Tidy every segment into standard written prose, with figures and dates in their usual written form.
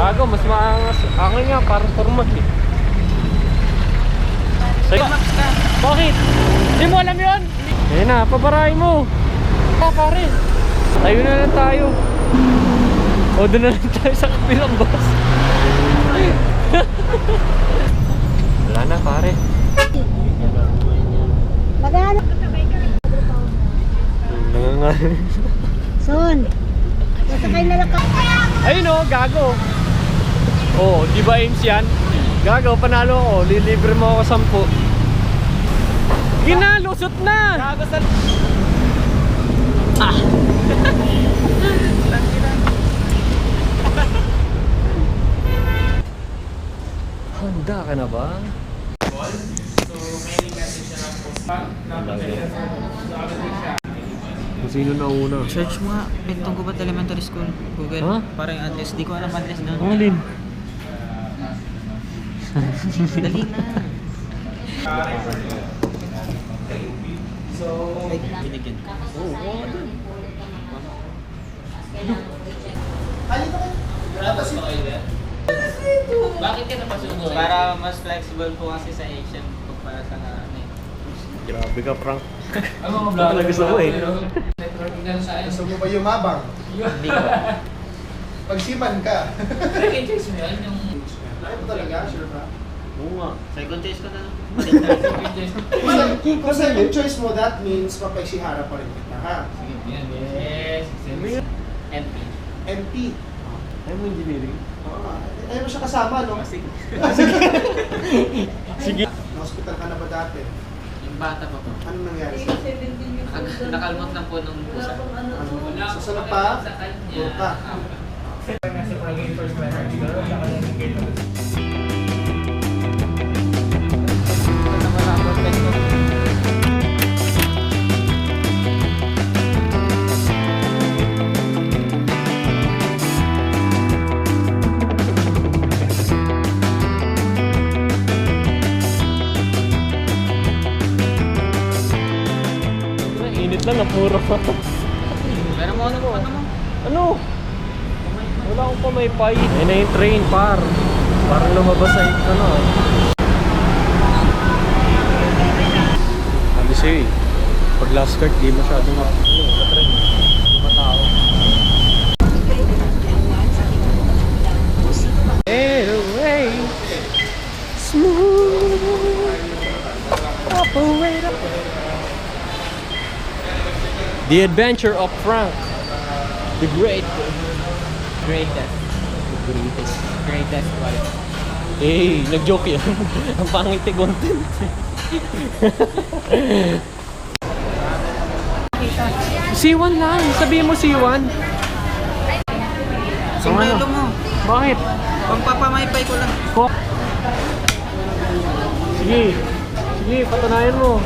Gago, mas maangas. Akin nga, parang format eh. Bakit? Hindi mo alam yun? Ayun na, pabarahin mo. Pare. Tayo na lang tayo. O, doon na lang tayo sa kapilang boss. Wala na, pare. Magano? Nangangalan. Son. Sasakay na lang ka. Ayun o, gago. Oh, di ba Ames yan? Gago, panalo ako. Lilibre mo ako 10. Ginalusot na! Gago sa... Ah! Handa ka na ba? Kung sino na una? Search mo nga, Bentong Gubat Elementary School, Google. Huh? Parang yung address, di ko alam address doon. Ang alin? Dali na. Ay, binigyan ko. Bakit ka napasundo? Para mas flexible po kasi sa Asian para sa ano eh. Grabe ka, Frank. Ang mga Ito talaga gusto ko eh. Networking na sa Gusto mo ba yumabang? Hindi ko. Pagsiman ka. Second choice mo yan, yung... Ano ba talaga? Sure ba? Oo nga. Second choice ko na lang. Second choice mo. Kung second choice mo, that means papagsihara pa rin kita, ha? Yan, yes. NP. MP. Ayaw mo engineering? Ayaw mo siya kasama, no? Sige. Sige. Na-hospital ka na ba dati? Yung bata pa po. Ano nangyari sa'yo? Nakalmot lang po nung pusa. Ano? Susunod pa? Puro ka. Kasi pag-game first letter, siguro, saka nag-game. Init lang, napuro. Pero mo ano po, ano mo? Ano? Wala akong pamaypay. Ayun na yung train, par. Parang lumabas sa ito, ano. Sabi sa'yo eh. Pag last card, di masyadong train. Di ba tao? Anyway, smooth operator. The Adventure of Frank. The Great. Greatest. Greatest wife. Eh, nag-joke yan. Ang pangit eh, content. C1 lang. Sabihin mo C1. Sombrero mo. Bakit? Pampapamaypay ko lang. Sige. Sige, patunayan mo.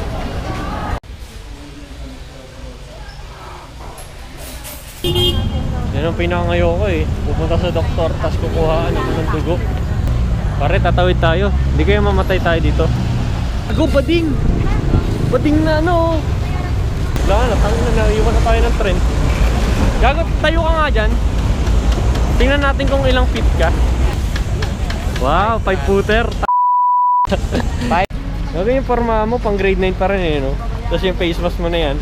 Yan ang pinangayo ko eh. Pupunta sa doktor, tapos kukuhaan ako ng dugo. Pare, tatawid tayo. Hindi kaya mamatay tayo dito. Ako, bading! Bading na ano. Wala na, tangin na, naiwan na tayo ng tren. Gago, tayo ka nga dyan. Tingnan natin kung ilang feet ka. Wow, 5-footer. Gago yung forma mo, pang grade 9 pa rin eh, no? Tapos yung face mask mo na yan.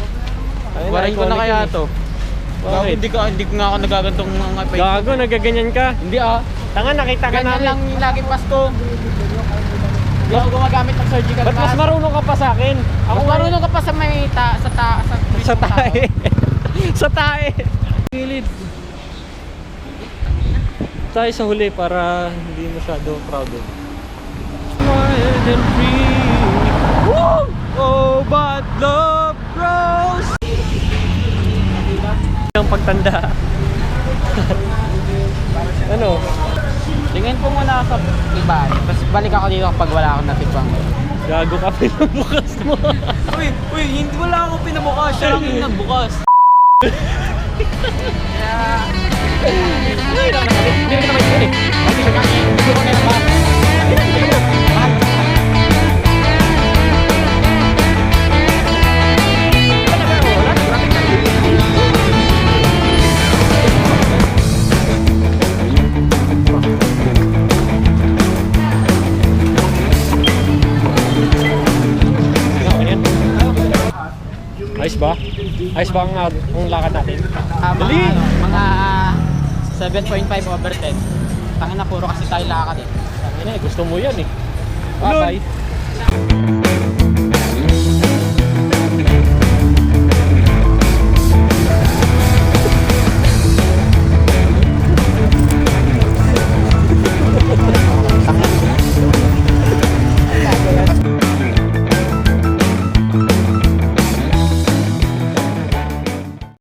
Warin ko na kaya to. Bakit? Hindi ko nga ako nagagantong mga face. Gago, nagaganyan ka. Hindi ah. Tanga, nakita ka Ganyan namin. lang yung laging pasto. Hindi ako gumagamit ng surgical Ba't mas mask. marunong ka pa sa akin? Ako marunong ka pa sa may Sa tae. Sa tae. Gilid. Tayo sa huli para hindi masyado crowded. Wild and free. Woo! Oh, but love grows. Ang pagtanda. Ano? Tingin po muna ako sa iba. Tapos balik ako dito kapag wala akong natipang. Gago ka pinabukas mo. Uy, hindi wala akong pinabukas. Siya lang yung nagbukas. Ay, hindi ka naman yun eh. Ayos ba ang lakad natin? Mga, mga 7.5 over 10. Tangin na puro kasi tayo lakad eh. Gusto mo yan eh. Bye-bye.